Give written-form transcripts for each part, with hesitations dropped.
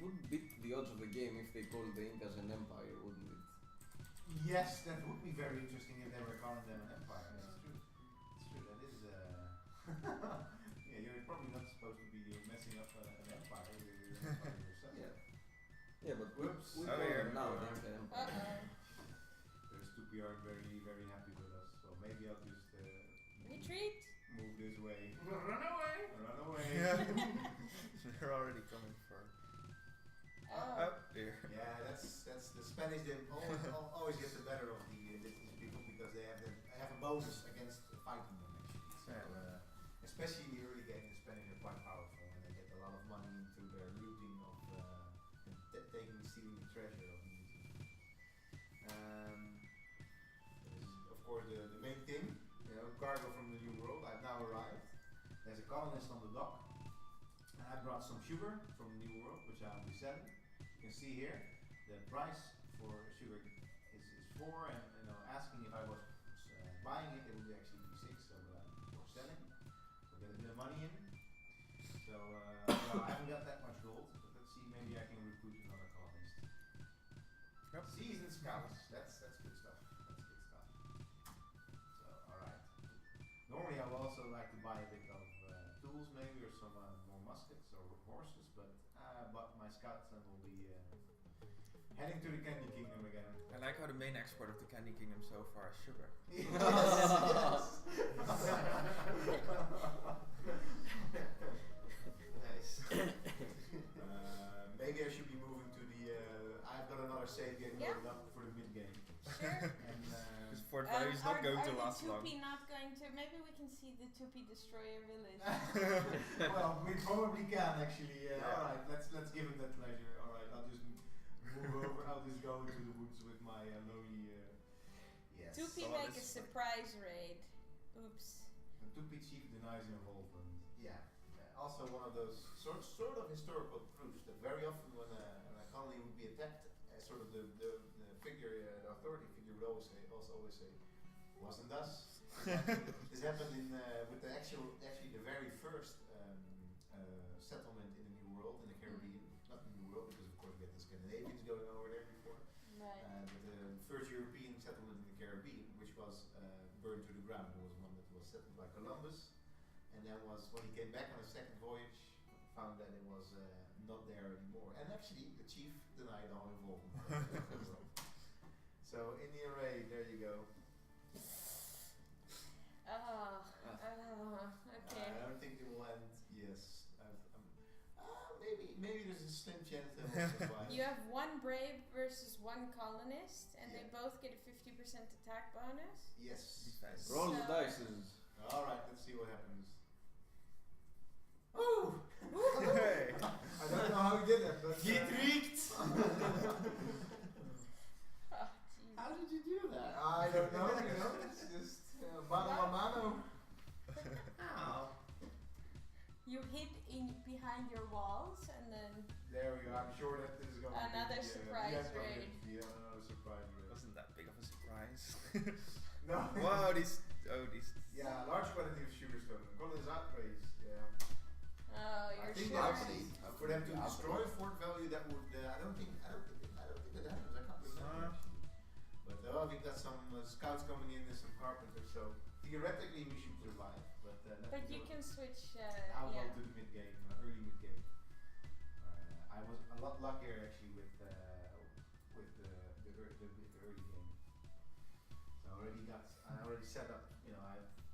would beat the odds of the game if they called the Incas an empire, wouldn't it? Yes, that would be very interesting if they were calling them an empire. That's true. It's true. That is. Yeah, you're probably not supposed to be messing up an empire. You're an empire yourself. Yeah. Yeah, but Whoops. we Oh, call yeah. them now the Inca empire. The stupid are very, very happy with us. So maybe I'll just Retreat. move this way. Run away! Run away. They're already coming for. Oh. Here. Yeah, that's the Spanish. They always get the better of the indigenous people because they have a bonus against fighting them actually. So especially in the early game, the Spanish are quite powerful and they get a lot of money into their looting of stealing the treasure of the this is of course the main thing. You know, cargo from the New World. I've now arrived. There's a colonist on the dock. And I brought some sugar from the New World, which I'll be selling. You can see here the price for sugar is 4, and asking if I was buying it, it would actually be 6. So for selling, so get a bit of money in. So well, I haven't got that much gold, but let's see. Maybe I can recruit another colonist. Yep. Seasoned scouts. That's good stuff. That's good stuff. So all right. Normally I would also like to buy a bit of tools maybe or some more muskets or horses, but my scouts and will be heading to the Candy Kingdom again. I like how the main export of the Candy Kingdom so far is sugar. Yes. Nice. Maybe I should be moving to the. I've got another save game loaded up for the mid game. Sure. And This Fort Value is not going to last long. Are the Tupi not going to? Maybe we can see the Tupi destroy a village. well, we probably can actually. Alright, let's give him that pleasure. Alright, I'll just move over. I'll just go into the woods with my lowly. Yes. Tupi make a surprise raid. Oops. The Tupi chief denies involvement. Yeah. Also one of those sort of historical proofs that very often when a colony would be attacked, sort of the figure, the authority figure would always say, wasn't us. This happened in with the actually the very first settlement in the New World, in the Caribbean. Not in the New World because of course we had the Scandinavians going over there before. Right. But the first European settlement in the Caribbean, which was burned to the ground, was one that was settled by Columbus. And then when he came back on his second voyage, found that it was not there anymore. And actually, the chief denied all involvement. So in the array, there you go. Okay. I don't think it will end. Yes, maybe there's a slim chance that will survive. You have one brave versus one colonist, and they both get a 50% attack bonus. Yes. Roll the dice. All right, let's see what happens. Oh! Hey. I don't know how he did that, but Getreekt! How did you do that? I don't know. It's just mano a mano. Ow. You hid behind your walls, and then There we go. I'm sure that this is going to Another be surprise raid. Yeah, another surprise raid. Wasn't that big of a surprise. No. Wow, these. Yeah, large quantity of sugar stone. Colonization. Yeah. oh, I you're think sure. actually for them to destroy Fort Value, that would. I don't think that happens. I can't remember actually. But we've got some scouts coming in and some carpenters, so theoretically we should survive. But you can switch. I'll go to the mid game, early mid game. I was a lot luckier actually with the early game. So I already set up.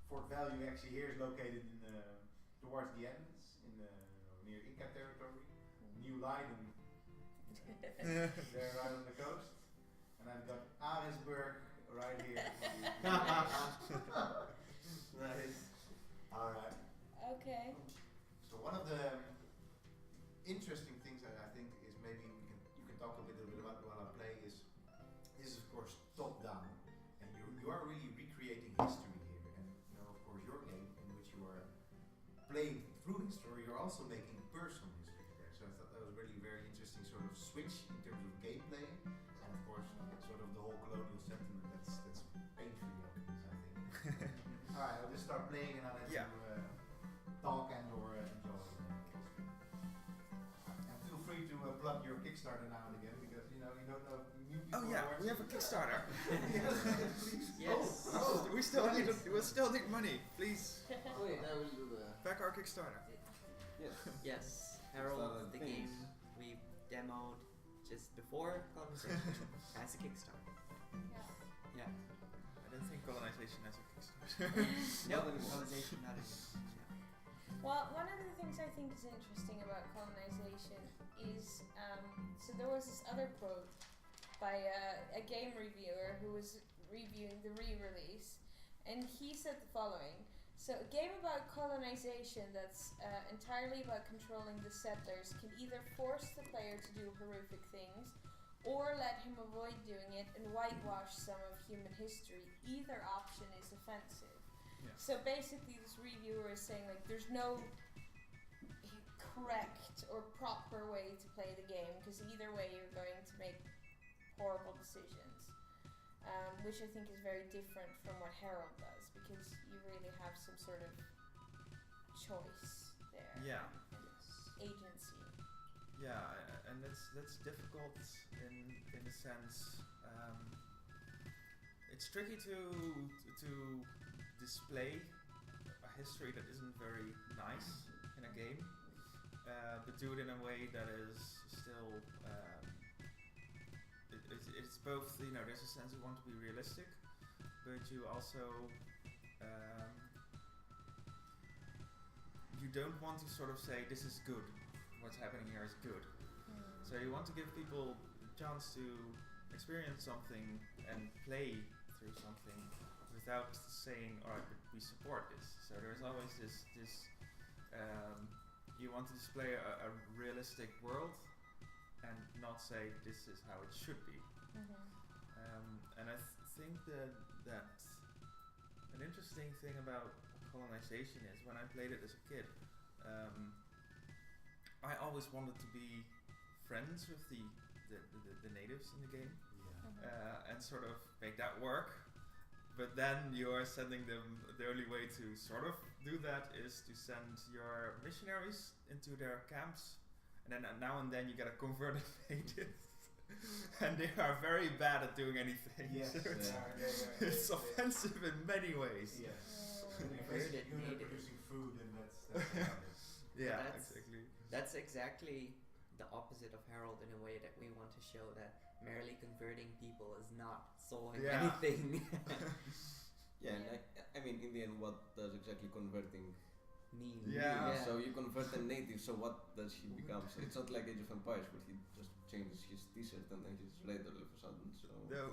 Fort Value actually here is located in towards the ends in near Inca territory. New Leiden, there right on the coast, and I've got Arisburg right here. Nice. All right. Okay. So one of the interesting things that I think is maybe you can talk a bit about while I play is this is of course top down, and you are really recreating history here, and of course your game in which you are playing through history, you're also making personal history there. So I thought that was really very interesting sort of switch in terms of gameplay, and of course sort of the whole colonial sentiment that's painfully obvious, I think. Alright, I'll just start playing and I'll let you talk and or enjoy. And feel free to plug your Kickstarter now and again because you don't know if new people. Oh yeah, are we have a Kickstarter. Please. Yes. We still need money. Please Wait, I will do the. back our Kickstarter. Yes. Yes, Herald, Kickstarter the things. game we demoed just before Colonization as a Kickstarter. Yeah. Yeah. I don't think Colonization has a Kickstarter. No, Not anymore. Colonization not anymore. Well, one of the things I think is interesting about colonization is so there was this other quote by a game reviewer who was reviewing the re-release, and he said the following: so a game about colonization that's entirely about controlling the settlers can either force the player to do horrific things or let him avoid doing it and whitewash some of human history. Either option is offensive. Yeah. So basically this reviewer is saying like there's no correct or proper way to play the game because either way you're going to make horrible decisions, which I think is very different from what Herald does because you really have some sort of choice there. Yeah. Agency. Yeah, and that's difficult in the sense it's tricky to display a history that isn't very nice in a game, but do it in a way that is still it's both, there's a sense you want to be realistic, but you also you don't want to sort of say this is good, what's happening here is good. So you want to give people a chance to experience something and play through something without saying, alright, we support this. So there's always this you want to display a realistic world and not say this is how it should be. And I think that an interesting thing about colonization is when I played it as a kid, I always wanted to be friends with the natives in the game and sort of make that work. But then you're sending them, the only way to sort of do that is to send your missionaries into their camps, and then now and then you get a converted native. And they are very bad at doing anything. Yes, So they it's are. offensive in many ways. Yes. Converted You're not native. producing food, and that's Yeah, that's- exactly. That's exactly the opposite of Herald in a way that we want to show that merely converting people is not solving Yeah. anything. Yeah, and I mean, in the end, what does exactly converting Mean. Yeah. mean? So you convert a native, so what does he become? So it's not like Age of Empires where he just changes his t-shirt and then he's red all of a sudden. So No.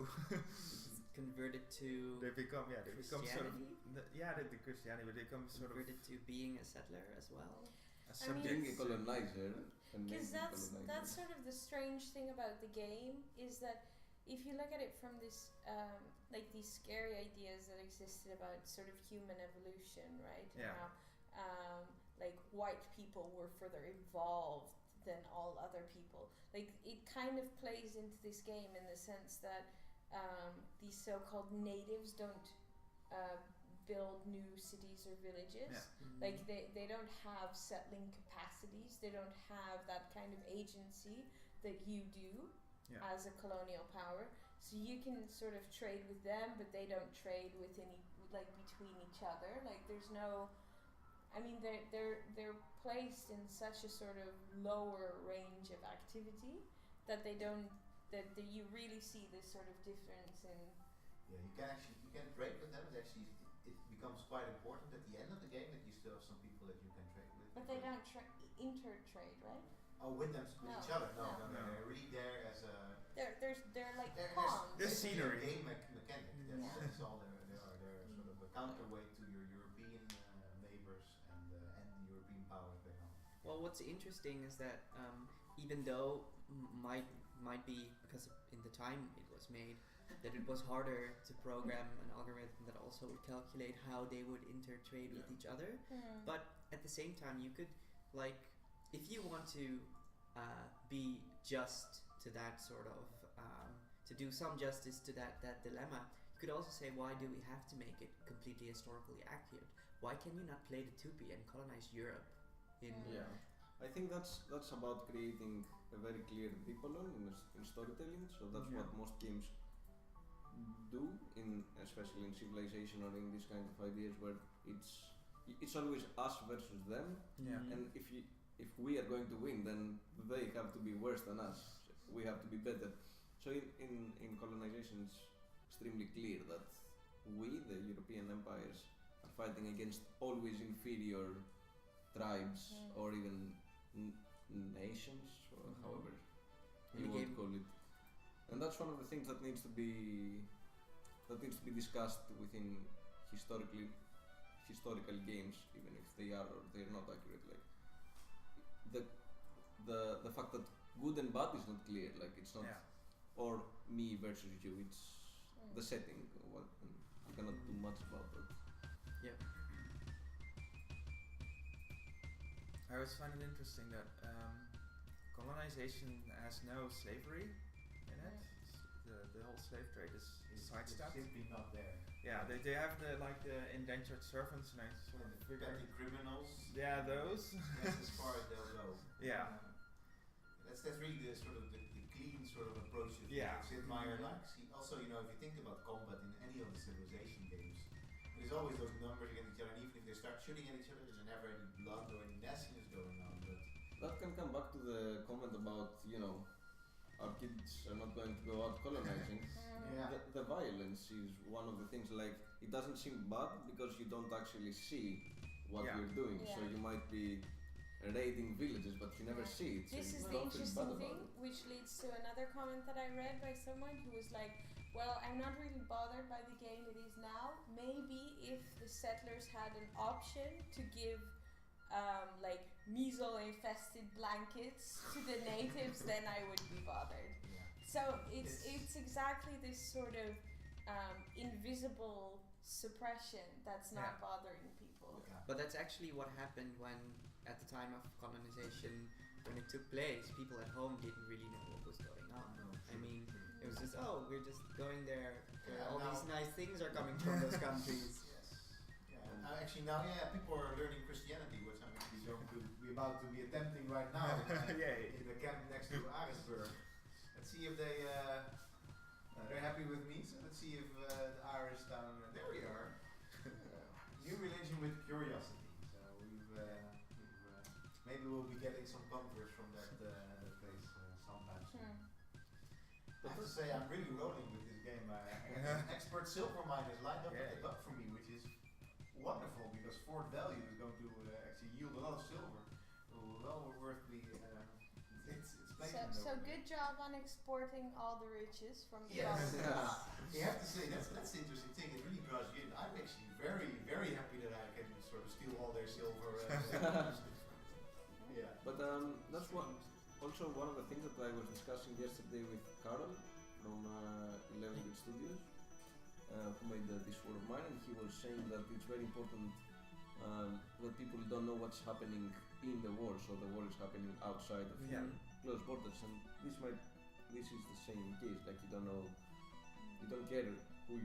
Converted to they become sort of Christianity? the Christianity, but they become sort of converted to being a settler as well. a I mean, being subject. a colonizer and Because being a that's colonizer. sort of the strange thing about the game is that if you look at it from this like these scary ideas that existed about sort of human evolution, right? Yeah. And how like white people were further evolved than all other people. Like it kind of plays into this game in the sense that these so-called natives don't build new cities or villages. Yeah. Like they don't have settling capacities. They don't have that kind of agency that you do as a colonial power. So you can sort of trade with them, but they don't trade within between each other. Like there's no. I mean they're placed in such a sort of lower range of activity that they don't that you really see this sort of difference in. Yeah, you can trade with them. It becomes quite important at the end of the game that you still have some people that you can trade with. But they don't intertrade, right? Oh, with them with No, each other? No. no. They're really there as a. They're like There's pawns. There's basically scenery. a game mechanic. Yeah. That's all they are. They're sort of a counterweight to your European neighbors and the European powers back home. Well, what's interesting is that even though might be because in the time it was made that it was harder to program an algorithm that also would calculate how they would intertrade with each other, but at the same time you could, like, if you want to be just to that sort of to do some justice to that dilemma, you could also say, why do we have to make it completely historically accurate? Why can you not play the 2P and colonize Europe in Yeah, I think that's about creating a very clear dialogue in storytelling. So that's what most games do, especially in Civilization or in these kind of ideas where it's always us versus them. And if we are going to win, then they have to be worse than us. We have to be better. So in Colonization, it's extremely clear that we, the European empires, are fighting against always inferior tribes or even nations, or however you want to call it. And that's one of the things that needs to be discussed within historical games, even if they are or they're not accurate. Like the fact that good and bad is not clear. Like it's not or me versus you. It's the setting. You cannot do much about that. Yeah. I always find it interesting that colonization has no slavery in it. The whole slave trade is sidestepped. It's simply not there. Yeah, they have the indentured servants and I sort of figure. Petty criminals. Yeah, those. That's as far as they'll go. Yeah. That's really the sort of the clean sort of approach that Sid Meier likes. Also, if you think about combat in any of the Civilization games, there's always those numbers against each other, and even if they start shooting at each other, there's never any blood or any nastiness going on. But that can come back to the comment about our kids are not going to go out colonizing. The violence is one of the things. Like it doesn't seem bad because you don't actually see what you're doing. So you might be raiding villages, but you never see it. This is the interesting thing, which leads to another comment that I read by someone who was like, well, I'm not really bothered by the game it is now. Maybe if the settlers had an option to give measles-infested blankets to the natives, then I would be bothered. So it's exactly this sort of invisible suppression that's not bothering people. But that's actually what happened when, at the time of colonization, when it took place, people at home didn't really know what was going on. I mean, it was just, we're just going there. All these nice things are coming from those countries. Actually now, people are learning Christianity, which I'm actually going to be about to be attempting right now in the camp next to Arisburg. Let's see if they're happy with me. So let's see if the Irish down there we are. New religion with curiosity. So maybe we'll be getting some converts from that place sometime soon. I have to say, I'm really rolling with this game. Expert silver miners lined up at the dock for me, which is wonderful because Fort Value is going to actually yield a lot of silver. Well worth the. It's so good job on exporting all the riches from the You have to say that's the interesting thing. It really draws you in. I'm actually very, very happy that I can sort of steal all their silver. But that's also one of the things that I was discussing yesterday with Carol from 11-bit Studios, who made this War of Mine, and he was saying that it's very important that people don't know what's happening in the war, so the war is happening outside of close borders, and this is the same case. Like you don't care who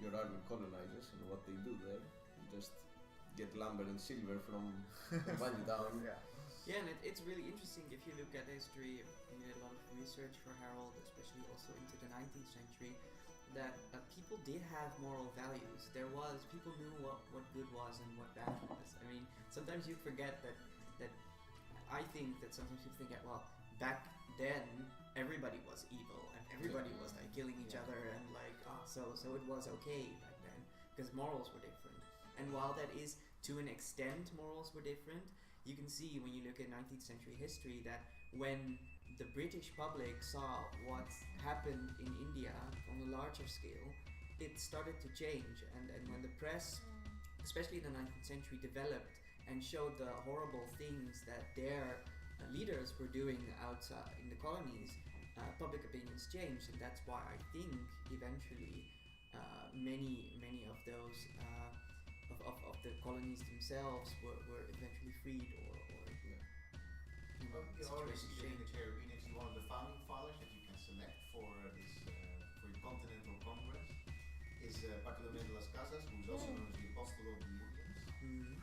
your army colonizes and what they do there. You just get lumber and silver from Valley down. Yeah, and it's really interesting if you look at history. We did a lot of research for Herald, especially also into the 19th century, that people did have moral values. People knew what good was and what bad was. I mean, sometimes you forget that I think that sometimes people think that, well, back then everybody was evil and everybody was like killing each other and like, so it was okay back then because morals were different. And while that is to an extent morals were different, you can see when you look at 19th century history that when the British public saw what happened in India on a larger scale, it started to change. And when the press, especially in the 19th century, developed and showed the horrible things that their leaders were doing outside in the colonies, public opinions changed, and that's why I think eventually many of those of the colonies themselves were eventually freed or you already see that in the Caribbean, actually one of the founding fathers that you can select for for your Continental Congress is Bartolomé de las Casas, who's also known as the Apostle of the Indians. And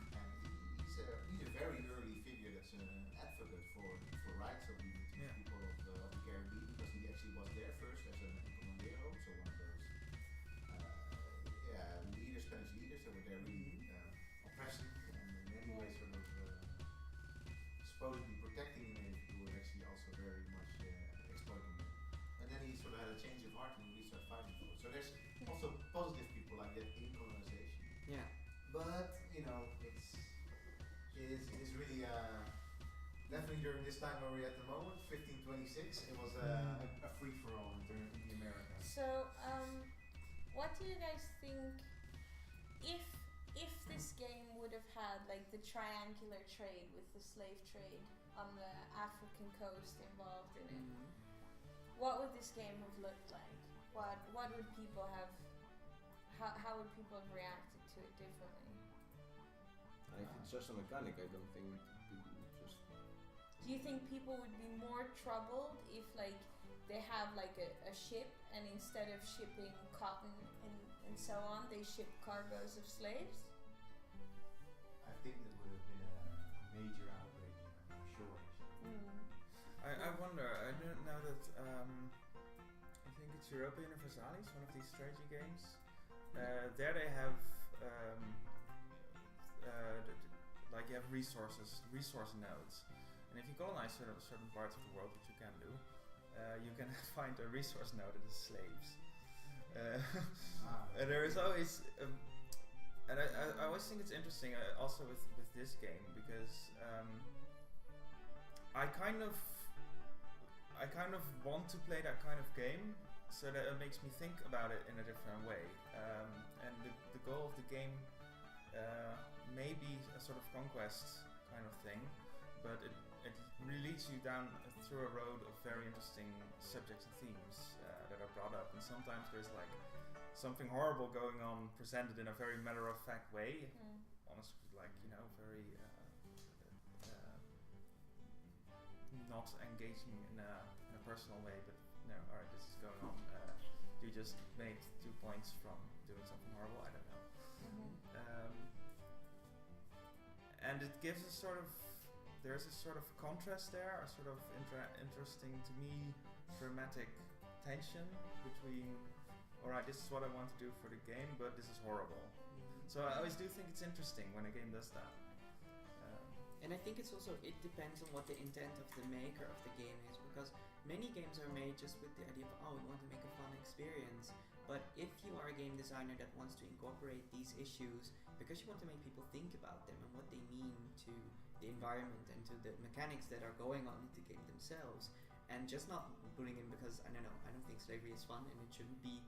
he's a very early figure that's an advocate for rights of the people of was there first as an encomendero, so one of those leaders, Spanish leaders that were there really oppressing and in many ways sort of supposedly protecting the native people, were actually also very much exploiting them. And then he sort of had a change of heart and really started fighting for it. So there's also positive people like that in colonization. Yeah. But it is really definitely during this time where we're at the moment, 1526, it was a free for all in the Americas. So, what do you guys think if this game would have had like the triangular trade with the slave trade on the African coast involved in it? What would this game have looked like? What would people have? How would people have reacted to it differently? If it's just a mechanic, I don't think people would just. Do you think people would be more troubled if like they have like a ship and instead of shipping cotton and so on, they ship cargoes of slaves? I think it would have been a major outrage, I'm sure. I wonder, I don't know that, I think it's Europa Universalis, one of these strategy games. There they have, like you have resource nodes. And if you colonize certain parts of the world, which you can do, you can find a resource node that is slaves. And there is always, and I always think it's interesting also with this game because I kind of want to play that kind of game so that it makes me think about it in a different way. And the goal of the game may be a sort of conquest kind of thing, but it really leads you down through a road of very interesting subjects and themes that are brought up, and sometimes there's like something horrible going on presented in a very matter-of-fact way, honestly, like, very not engaging in a personal way, but alright, this is going on, you just made 2 points from doing something horrible, I don't know. And it gives a sort of, there's a sort of contrast there, a sort of interesting, to me, dramatic tension between, alright, this is what I want to do for the game, but this is horrible. So I always do think it's interesting when a game does that. And I think it's also, it depends on what the intent of the maker of the game is, because many games are made just with the idea of, we want to make a fun experience. But if you are a game designer that wants to incorporate these issues, because you want to make people think about them and what they mean to the environment and to the mechanics that are going on in the game themselves, and just not putting in because, I don't think slavery is fun and it shouldn't be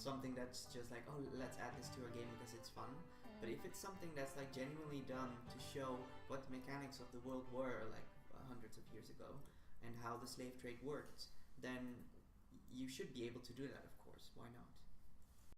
something that's just like, let's add this to our game because it's fun. But if it's something that's like genuinely done to show what the mechanics of the world were like hundreds of years ago and how the slave trade worked, then you should be able to do that, of course. Why not?